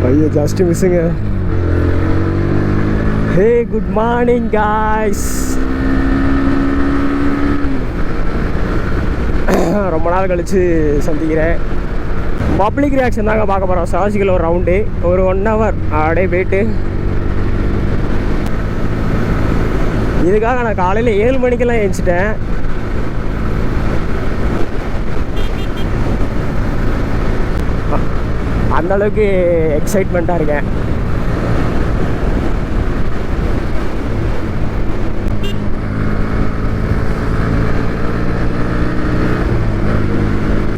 ஐயோ ஜஸ்ட் மிஸ்ஸுங்க. Hey good morning guys. ரொம்ப நாள் கழித்து சந்திக்கிறேன். பப்ளிக் ரியாக்ஷன் தாங்க பார்க்க போகிறோம். சாசிக்கல் ஒரு ரவுண்டு ஒரு 1 hour அப்படியே போயிட்டு, இதுக்காக நான் காலையில் 7 மணிக்கெல்லாம் எழுந்திரிச்சிட்டேன். அந்தளவுக்கு எக்ஸைட்மெண்ட்டாக இருக்கேன்.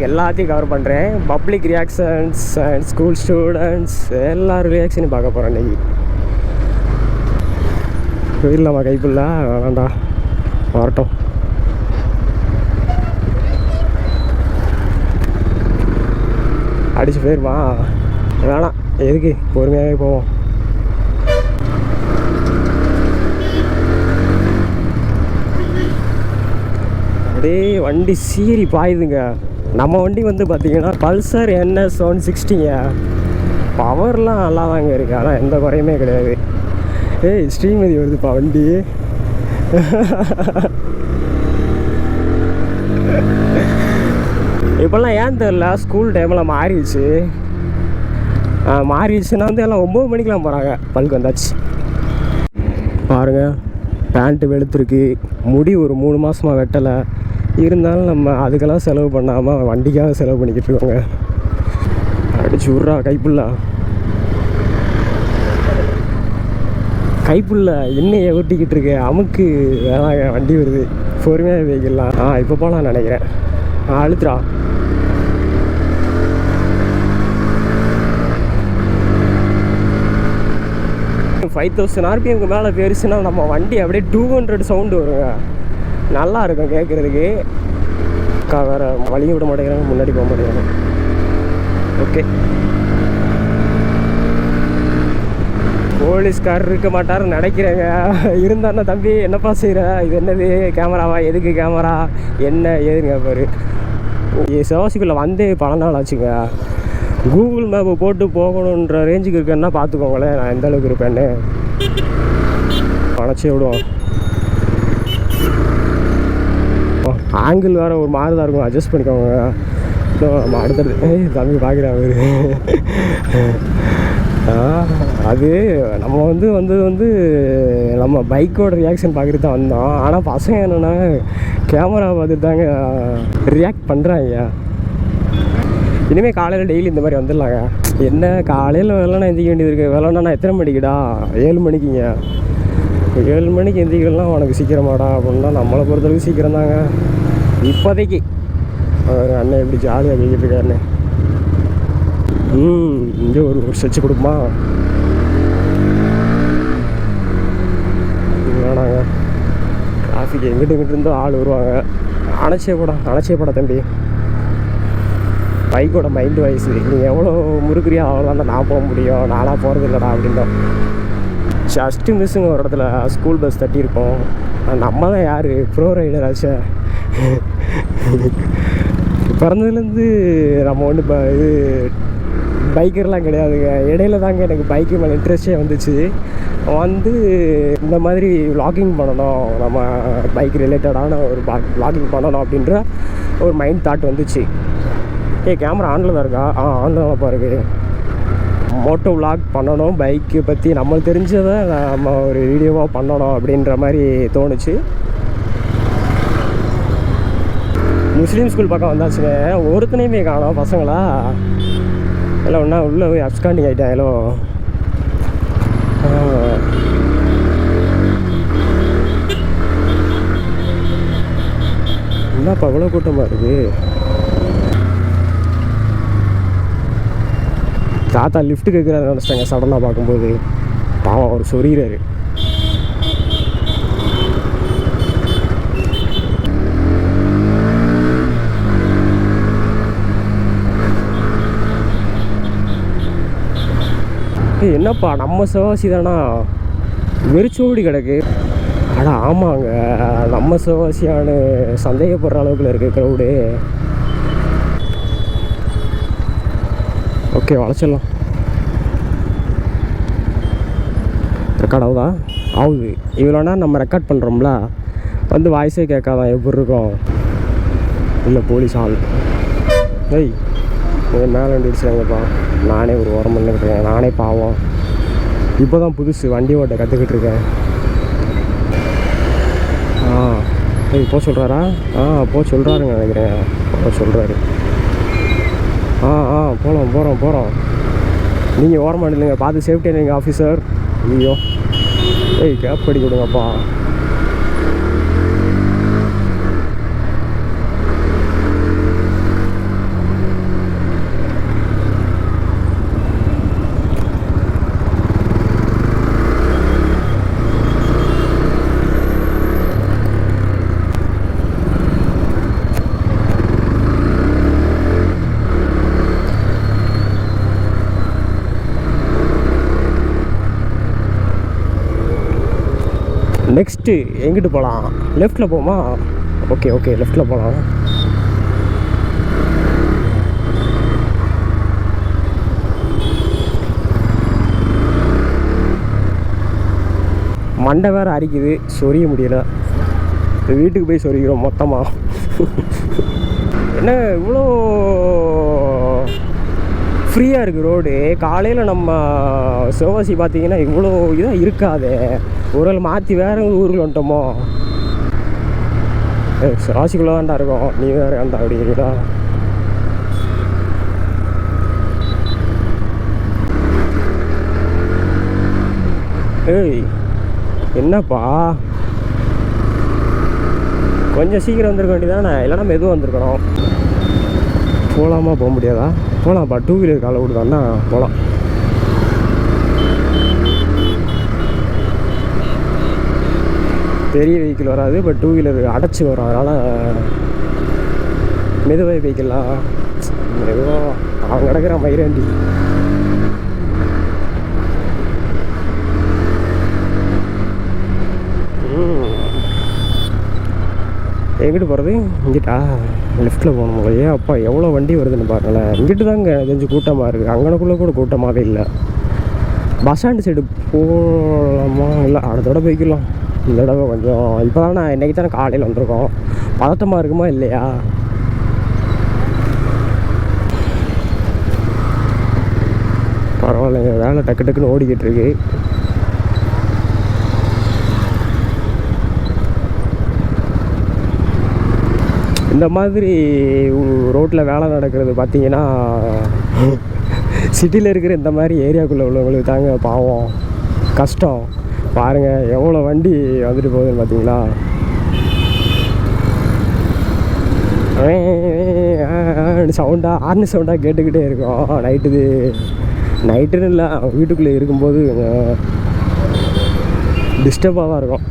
எல்லாத்தையும் கவர் பண்ணுறேன். Public reactions and school students எல்லாரும் ரியாக்ஷனையும் பார்க்க போகிறேன் இன்றைக்கி. போயிடலாமா? கைப்புள்ள வேணாண்டா, வரட்டும். அடிச்சு போயிருமா? வேணாம், எதுக்கு, பொறுமையாகவே போவோம். அப்படியே வண்டி சீறி பாயுதுங்க. நம்ம வண்டி வந்து பார்த்திங்கன்னா பல்சர் NS 160ங்க. பவர்லாம் நல்லா தாங்க இருக்குது, ஆனால் எந்த குறையுமே கிடையாது. ஏய் ஸ்ரீமதி வருதுப்பா வண்டி. இப்போல்லாம் ஏன் தெரில, ஸ்கூல் டைமில் மாறிடுச்சுன்னா வந்து எல்லாம் 9 மணிக்கெலாம் போகிறாங்க. பல்க்கு வந்தாச்சு பாருங்கள். பேண்ட்டு வெளுத்துருக்கு, முடி ஒரு 3 மாதமாக வெட்டலை. இருந்தாலும் நம்ம அதுக்கெல்லாம் செலவு பண்ணாமல் வண்டிக்காக செலவு பண்ணிக்கிட்டு இருக்கோங்க. அடிச்சு விட்றா கைப்புள்ள எண்ணெயை ஒட்டிக்கிட்டு இருக்கு. அமுக்கு வேணாங்க, வண்டி வருது, பொறுமையாக வைக்கலாம். இப்போ போகலாம் நினைக்கிறேன். அழுத்துறா. $5000 RPM மேலே போயிருச்சுன்னா நம்ம வண்டி அப்படியே 200 சவுண்டு வருங்க. நல்லா இருக்கும் கேட்குறதுக்கு. வேறு வழியும் விட மாட்டேங்கிறாங்க, முன்னாடி போக மாட்டேங்கிறாங்க. ஓகே, போலீஸ்கார் இருக்க மாட்டாருன்னு நினைக்கிறேங்க. இருந்தாருன்னா தம்பி என்னப்பா செய்கிற, இது என்னது கேமராவா, எதுக்கு கேமரா, என்ன ஏதுங்க பாரு. சிவாசிக்குள்ளே வந்தே பல நாள் ஆச்சுங்க. கூகுள் மேப்பை போட்டு போகணுன்ற ரேஞ்சுக்கு இருக்கேன்னா பார்த்துக்கோங்களேன் நான் எந்த அளவுக்கு இருப்பேன்னு. அணைச்சி விடுவோம். ஆங்கிள் வேறு ஒரு மாதிரி தான் இருக்கும், அட்ஜஸ்ட் பண்ணிக்கோங்க. நம்ம அடுத்தது தம்பி பார்க்குறேன் அது நம்ம வந்தது நம்ம பைக்கோட ரியாக்ஷன் பார்க்குறது தான் வந்தோம். ஆனால் பசங்க என்னென்னா கேமரா பார்த்துட்டு தாங்க ரியாக்ட் பண்ணுறாங்க. இனிமேல் காலையில் டெய்லி இந்த மாதிரி வந்துடலாங்க. என்ன காலையில் வெள்ளனா எந்திரிக்க வேண்டியது இருக்குது. வெள்ளனா நான் எத்தனை மணிக்குடா? 7 மணிக்குங்க. 7 மணிக்கு எந்திரிக்கலாம் உனக்கு சீக்கிரமாடா அப்படின்னா நம்மளை பொறுத்தளவுக்கு சீக்கிரம் தாங்க இப்போதைக்கு. அண்ணன் எப்படி ஜாலியாக போய்கிட்டு இருக்காருன்னு. இங்கே ஒரு ஸ்ட்ரெச்சு கொடுக்குமா? வேணாங்க, டிராஃபிக் எங்கிட்ட இருந்தோ ஆள் வருவாங்க. அணைச்சே போட தம்பி. பைக்கோட மைண்டு வாய்ஸ், நீ எவ்வளோ முறுக்குறியோ அவ்வளோதான் நான் போக முடியும், நானாக போகிறது இல்லைடா அப்படின்ட்டோம். ஜஸ்ட்டு மிஸ்ஸுங்க ஒரு இடத்துல ஸ்கூல் பஸ் தட்டியிருக்கோம். நம்ம தான் யார், ப்ரோ ரைடர் ஆச்சே. பிறந்ததுலேருந்து நம்ம இப்போ இது பைக்கர்லாம் கிடையாதுங்க. இடையில தாங்க எனக்கு பைக்கு மேலே இன்ட்ரெஸ்டே வந்துச்சு. இந்த மாதிரி vlogging பண்ணணும், நம்ம பைக் ரிலேட்டடான ஒரு vlogging பண்ணணும் அப்படின்ற ஒரு மைண்ட் தாட் வந்துச்சு. கேமரா ஆனில் தான் இருக்கா? ஆனில் தான் பாருங்க. மோட்டோ vlog பண்ணணும், பைக்கு பற்றி நம்மளுக்கு தெரிஞ்சதை நம்ம ஒரு வீடியோவாக பண்ணணும் அப்படின்ற மாதிரி தோணுச்சு. முஸ்லீம் ஸ்கூல் பக்கம் வந்தாச்சுங்க. ஒருத்தனையுமே காணோம் பசங்களா. எல்லாம் ஒன்றா உள்ளே போய் அப்ஸ்காண்டிங் ஆகிட்டாங்களோ. என்னப்பா இவ்வளோ கூட்டமாக இருக்குது? தாத்தா லிஃப்ட்டு கேட்குறாரு நினச்சிட்டாங்க சடனாக பார்க்கும்போது. பாவம் அவர் சொரிகிறாரு. என்னப்பா நம்ம சிவாசி தானா வெறிச்சோடி கிடக்கு. அடா ஆமாங்க, நம்ம சிவாசியான சந்தேகப்படுற அளவுக்குள்ள இருக்குது க்ரௌடு. ஓகே வளைச்சிடலாம். ரெக்கார்ட் ஆகுதா? ஆகுது. இவ்வளோனா நம்ம ரெக்கார்ட் பண்ணுறோம்ல, வந்து வாய்ஸே கேட்காதான் எப்படி இருக்கும். இல்லை போலீஸ் ஆள். ஏய் மேலே வண்டி அடிச்சாங்கப்பா. நானே ஒரு ஓரம் பண்ணிக்கிட்டு இருக்கேன். நானே பாவம், இப்போ தான் புதுசு வண்டி ஓட்ட கற்றுக்கிட்டு இருக்கேன். ஏய் போக சொல்கிறாரா? போக சொல்கிறாருங்க நினைக்கிறேன். போக சொல்கிறாரு. போகிறோம். நீங்கள் ஓரமாக இல்லைங்க, பார்த்து சேஃப்டியாக நீங்கள் ஆஃபீஸர். ஐயோ ஏய் கேப் படிக்க விடுங்கப்பா. நெக்ஸ்ட்டு எங்கிட்டு போகலாம்? லெஃப்ட்டில் போமா? ஓகே லெஃப்ட்டில் போகலாம். மண்டை வேறு அரிக்குது, சொரிய முடியல. வீட்டுக்கு போய் சொரிக்கிறோம் மொத்தமாக. என்ன இவ்வளோ ஃப்ரீயாக இருக்குது ரோடு. காலையில் நம்ம சிவகாசி பார்த்தீங்கன்னா இவ்வளோ இதாக இருக்காது. ஒரு மாற்றி வேறு ஊரில் வந்துட்டோமோ. சிவகாசிக்குள்ளே தான்டா இருக்கும், நீ வேறு ஏன்டா அப்படிங்கிறீங்களா? ஏய் என்னப்பா, கொஞ்சம் சீக்கிரம் வந்துருக்க வேண்டியதானே, இல்லைனா மெதுவாக வந்திருக்கணும். போகலாமா? போக முடியாதா? போகலாம்ப்பா, 2 வீலர் காலை விடுதான்னா போகலாம். பெரிய வெஹிக்கிள் வராது, பட் 2 வீலர் அடைச்சி வரும். அதனால் மெதுவாக வெஹிக்கிளா மெதுவாக அவன் கிடக்கிற மயிராண்டி. எங்கிட்டு போகிறது? இங்கிட்டா? லெஃப்ட்டில் போகணும் போலையே. அப்பா எவ்வளோ வண்டி வருதுன்னு பாருங்களேன். இங்கிட்டு தாங்க கொஞ்சம் கூட்டமாக இருக்குது, அங்கனக்குள்ளே கூட கூட்டமாகவே இல்லை. பஸ் ஸ்டாண்டு சைடு போகலாமா? இல்லை அடுத்த போய்க்கலாம். இந்த தடவை கொஞ்சம் இப்போ தான் நான் இன்றைக்கி தானே காலையில் வந்திருக்கோம், பதட்டமாக இருக்குமா இல்லையா? பரவாயில்லைங்க, வேலை டக்கு டக்குன்னு ஓடிக்கிட்டு இருக்கு. இந்த மாதிரி ரோட்டில் வேலை நடக்கிறது பார்த்தீங்கன்னா சிட்டியில் இருக்கிற இந்த மாதிரி ஏரியாக்குள்ளே உள்ளவங்களுக்கு தாங்க பாவம் கஷ்டம். பாருங்கள் எவ்வளோ வண்டி வந்துட்டு போகுதுன்னு பார்த்தீங்களா? சவுண்டாக ஹார்ன் சவுண்டாக கேட்டுக்கிட்டே இருக்கும். நைட்டுன்னு இல்லை, வீட்டுக்குள்ளே இருக்கும்போது டிஸ்டர்பாக தான் இருக்கும்.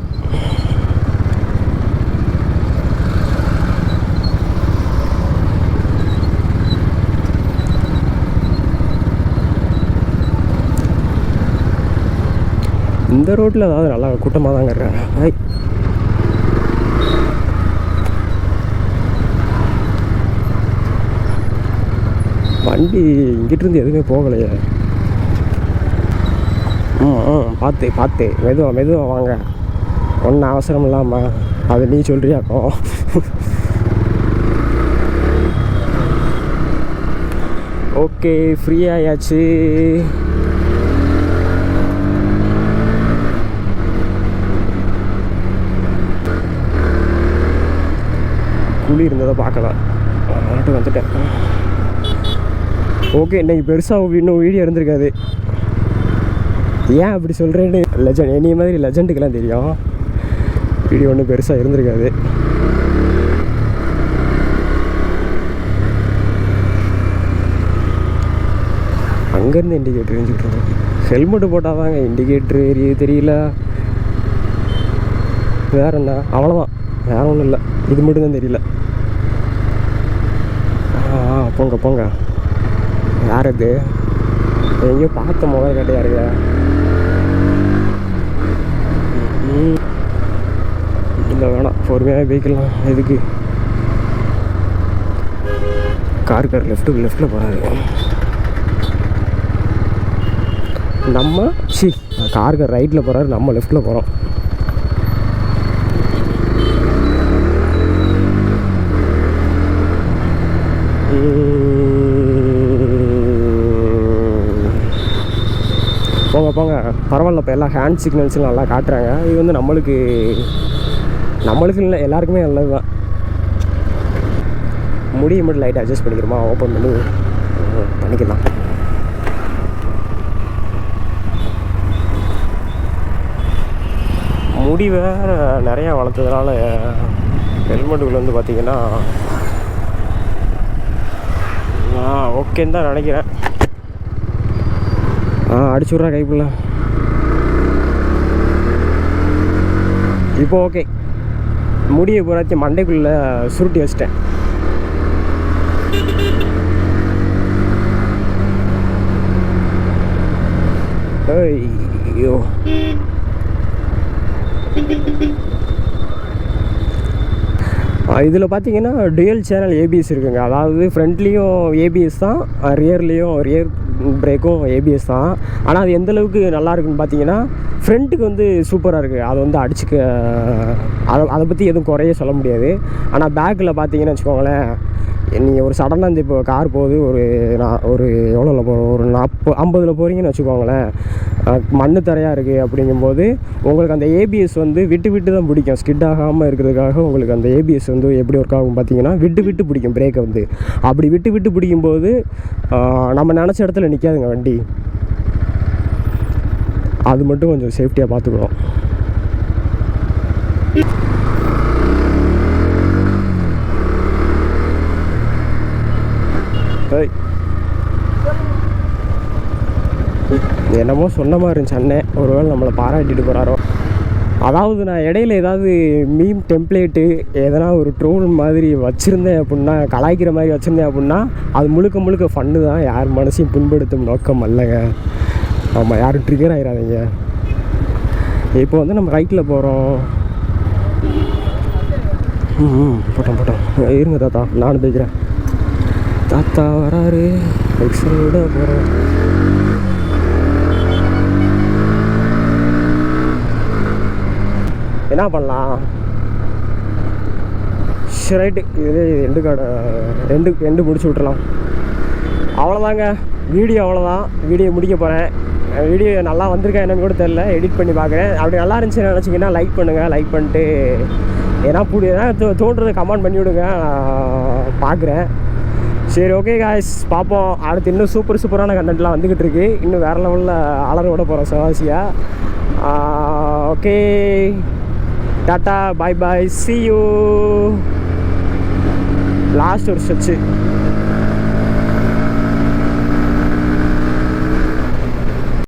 இந்த ரோட்டில் ஏதாவது நல்லா கூட்டமாக தாங்க இருக்காங்க. வண்டி இங்கிட்டிருந்து எதுவுமே போகலையே. பார்த்து மெதுவாக வாங்க, ஒன்றும் அவசரம் இல்லாமல். அது நீ சொல்கிறியாக்கோ? ஓகே ஃப்ரீ ஆயாச்சு. குழி இருந்ததை பார்க்கலாம், வந்துட்டேன். ஓகே இன்றைக்கி பெருசாக இன்னும் வீடியோ இருந்திருக்காது. ஏன் அப்படி சொல்கிறேன்னு லெஜண்ட் என்னைய மாதிரி லெஜண்டுக்கெல்லாம் தெரியும், வீடியோ ஒன்றும் பெருசாக இருந்திருக்காது. அங்கேருந்து இண்டிகேட்டர் எரிஞ்சிக்கிட்டு ஹெல்மெட்டு போட்டால் தாங்க இண்டிகேட்ரு தெரியல. வேறு என்ன, அவ்வளோதான், வேறு ஒன்றும் இல்லை. இது மட்டும்தான் தெரியல. போங்க யார் அது? எங்கேயோ பார்த்த முதல் கட்டையாக இருக்க. இல்லை வேணாம், பொறுமையாக போய்க்கலாம். எதுக்கு கார் லெஃப்ட்டில் போகிறாரு. நம்ம காருக்கு ரைட்டில் போகிறாரு, நம்ம லெஃப்ட்டில் போகிறோம். போங்க போங்க, பரவாயில்ல. இப்போ எல்லாம் ஹேண்ட் சிக்னல்ஸ்லாம் நல்லா காட்டுறாங்க. இது வந்து நம்மளுக்கு இல்லை, எல்லாருக்குமே நல்லது தான். முடியை மட்டும் லைட்டாக அட்ஜஸ்ட் பண்ணிக்கிறோமா, ஓப்பன் பண்ணி பண்ணிக்கலாம். முடி வேறு நிறையா வளர்த்ததுனால ஹெல்மெட்டுக்குள்ள வந்து பார்த்திங்கன்னா ஓகேன்னு தான் நினைக்கிறேன். அடிச்சு விட்றா கைப்புள்ள. இப்போ ஓகே. முடியை பூராச்சும் மண்டைக்குள்ளே சுருட்டி வச்சிட்டேன். ஐயோ, இதில் பார்த்தீங்கன்னா டுயல் சேனல் ஏபிஎஸ் இருக்குங்க. அதாவது ஃப்ரண்ட்லேயும் ஏபிஎஸ் தான், ரியர் பிரேக்கும் ஏபிஎஸ் தான். ஆனால் அது எந்தளவுக்கு நல்லா இருக்குன்னு பார்த்தீங்கன்னா ஃப்ரண்ட்டுக்கு வந்து சூப்பராக இருக்குது. அது வந்து அடிச்சுக்க அதை பற்றி எதுவும் குறைய சொல்ல முடியாது. ஆனால் பேக்கில் பார்த்தீங்கன்னு வச்சுக்கோங்களேன், நீங்கள் ஒரு சடனாக இந்த இப்போ கார் போகுது, ஒரு எவ்வளோவில் போகிறோம், ஒரு 50 போகிறீங்கன்னு வச்சுக்கோங்களேன், மண் தரையாக இருக்குது. அப்படிங்கும்போது உங்களுக்கு அந்த ஏபிஎஸ் வந்து விட்டு தான் பிடிக்கும். ஸ்கிட் ஆகாமல் இருக்கிறதுக்காக உங்களுக்கு அந்த ஏபிஎஸ் வந்து எப்படி ஒர்க் ஆகும் பார்த்தீங்கன்னா, விட்டு பிடிக்கும் பிரேக்கை வந்து. அப்படி விட்டு பிடிக்கும்போது நம்ம நினச்ச இடத்துல நிற்காதுங்க வண்டி. அது மட்டும் கொஞ்சம் சேஃப்டியாக பார்த்துக்கணும். என்னமோ சொன்ன மாதிரி இருந்துச்சு அண்ணன். ஒருவேளை நம்மளை பாராட்டிட்டு போகிறாரோ. அதாவது நான் இடையில ஏதாவது மீம் டெம்ப்ளேட்டு எதனா ஒரு ட்ரோல் மாதிரி வச்சுருந்தேன் அப்படின்னா, கலாய்க்கிற மாதிரி வச்சுருந்தேன் அப்படின்னா, அது முழுக்க ஃபன்னு தான். யார் மனசையும் புண்படுத்தும் நோக்கம் அல்லங்க. ஆமாம், யாரும் ட்ரிகர் ஆகிடாதீங்க. இப்போ வந்து நம்ம ரைட்டில் போகிறோம். போட்டோம் இருங்க தாத்தா, நானும் பேசுகிறேன். தாத்தா வராரு, எக்ஸலோட போகிறோம். என்ன பண்ணலாம்? ரைட்டு, இது எண்டு முடிச்சு விட்றலாம். அவ்வளோதாங்க வீடியோ. அவ்வளோதான், வீடியோ முடிக்க போகிறேன். வீடியோ நல்லா வந்திருக்கா என்னன்னு கூட தெரில, எடிட் பண்ணி பார்க்குறேன். அப்படி நல்லா இருந்துச்சுன்னு நினச்சிங்கன்னா லைக் பண்ணுங்கள். லைக் பண்ணிட்டு ஏன்னா தோன்றதை கமெண்ட் பண்ணி விடுங்க, பார்க்குறேன். சரி, ஓகே காய்ஸ், பார்ப்போம். அடுத்து இன்னும் சூப்பரான கண்டென்ட்லாம் வந்துக்கிட்டு இருக்கு. இன்னும் வேறு லெவலில் அலற விட போகிறோம் சிவாசியாக. Okay, tata, bye, see you. Last ஒரு ஸ்ட்ரெச்சு.